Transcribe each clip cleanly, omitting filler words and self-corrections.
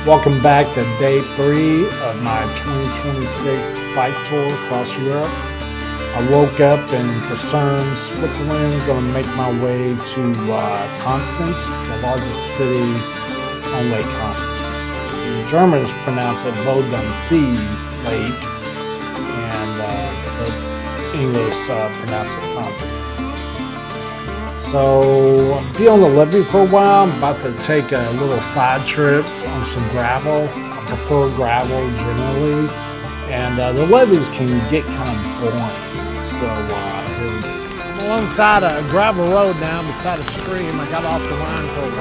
Welcome back to day 3 of my 2026 bike tour across Europe. I woke up in Kriessern, Switzerland, going to make my way to Constance, the largest city on Lake Constance. The Germans pronounce it Bodensee Lake, and the English pronounce it Constance. So I'll be on the levee for a while. I'm about to take a little side trip on some gravel. I prefer gravel generally, and the levees can get kind of boring. So I'm alongside a gravel road now beside a stream. I got off the line for a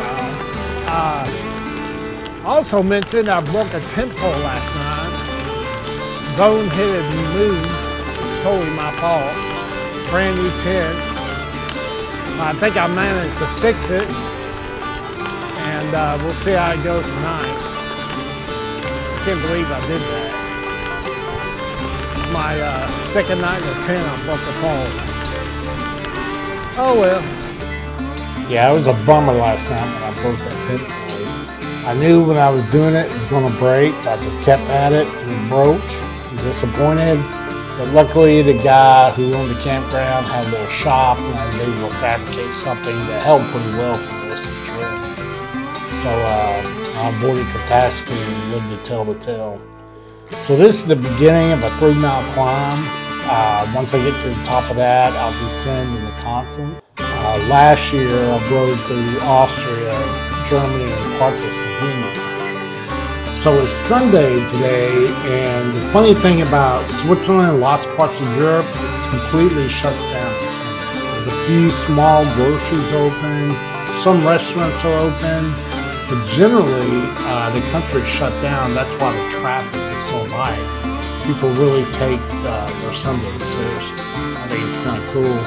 while. Also mentioned I broke a tent pole last night. Boneheaded move, totally my fault. Brand new tent. I think I managed to fix it, and we'll see how it goes tonight. I can't believe I did that. It's my second night in the tent. I broke the pole. Oh well. Yeah, it was a bummer last night when I broke that tent pole. I knew when I was doing it was going to break. I just kept at it, and it broke. I'm disappointed. But luckily, the guy who owned the campground had a little shop, and I was able to fabricate something that held pretty well for the rest of the trip. So I avoided catastrophe and lived to tell the tale. So this is the beginning of a 3-mile climb. Once I get to the top of that, I'll descend into Constance. Last year, I rode through Austria, Germany, and parts of Slovenia. So it's Sunday today, and the funny thing about Switzerland, lots of parts of Europe, it completely shuts down on Sunday. There's a few small groceries open, some restaurants are open, but generally the country's shut down. That's why the traffic is so light. People really take their Sundays seriously. I think it's kind of cool.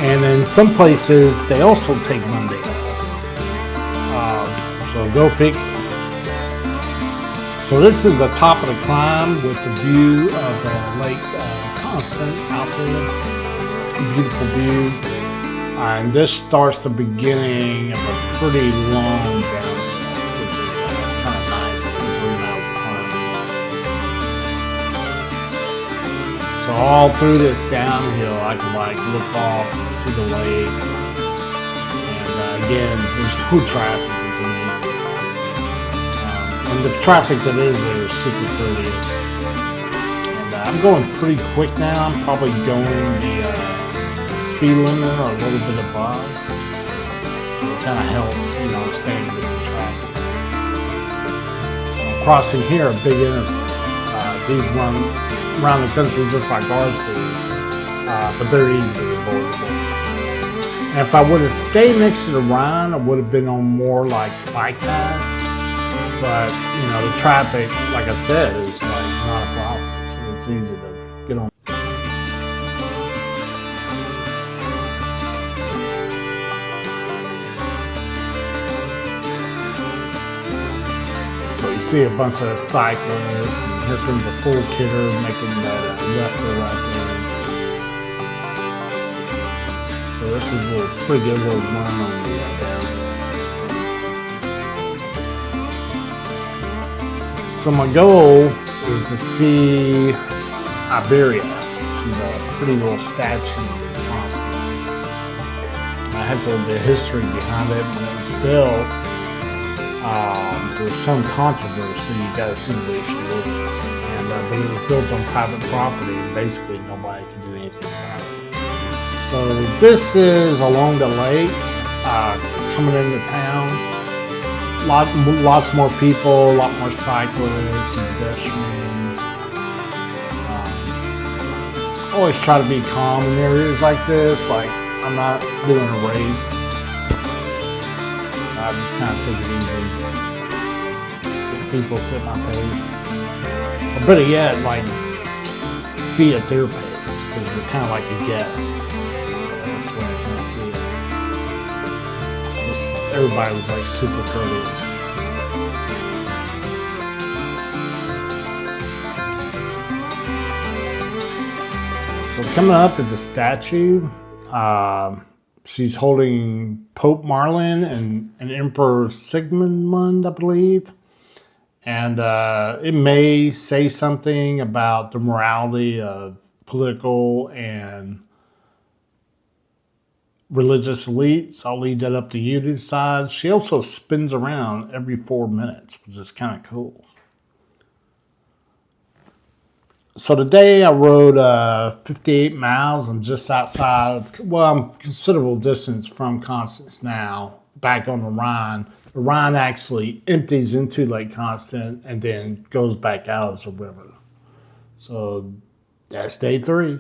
And in some places, they also take Monday off. So go figure. So this is the top of the climb with the view of Lake Constance out there. Beautiful view. And this starts the beginning of a pretty long downhill, which is kind of nice after 3 miles of climbing. So all through this downhill, I can look off and see the lake. And again, there's no traffic. It's amazing. And the traffic that is there is super courteous. And I'm going pretty quick now. I'm probably going the speed limit or a little bit above. So it kind of helps, staying with the traffic. I'm crossing here a big interstate. These run around the country just like ours do, but they're easily avoidable. And if I would have stayed next to the Rhine, I would have been on more like bike paths. But, the traffic, like I said, is not a problem. So it's easy to get on. So you see a bunch of cyclists, and here comes a full kidder making that left or right there. So this is a pretty good little run on the downhill. So my goal is to see Imperia. She's a pretty little statue in Constance. It has a little bit of history behind it. When it was built, there's some controversy. You got to see where she is. And but it was built on private property, and basically nobody can do anything about it. So this is along the lake, coming into town. Lots more people, a lot more cyclists and pedestrians. Always try to be calm in areas like this. I'm not doing a race. So I just kind of take it easy. Let people sit my pace. Or better yet, be at their pace, because you're kind of like a guest. So that's the way I kind of see it. Everybody was super courteous. So coming up is a statue. She's holding Pope Marlin and Emperor Sigmund, I believe. And it may say something about the morality of political and religious elites. I'll leave that up to you to decide. She also spins around every 4 minutes, which is kind of cool. So today I rode 58 miles. I'm just outside I'm considerable distance from Constance now, back on the Rhine. The Rhine actually empties into Lake Constance and then goes back out as a river. So that's day 3.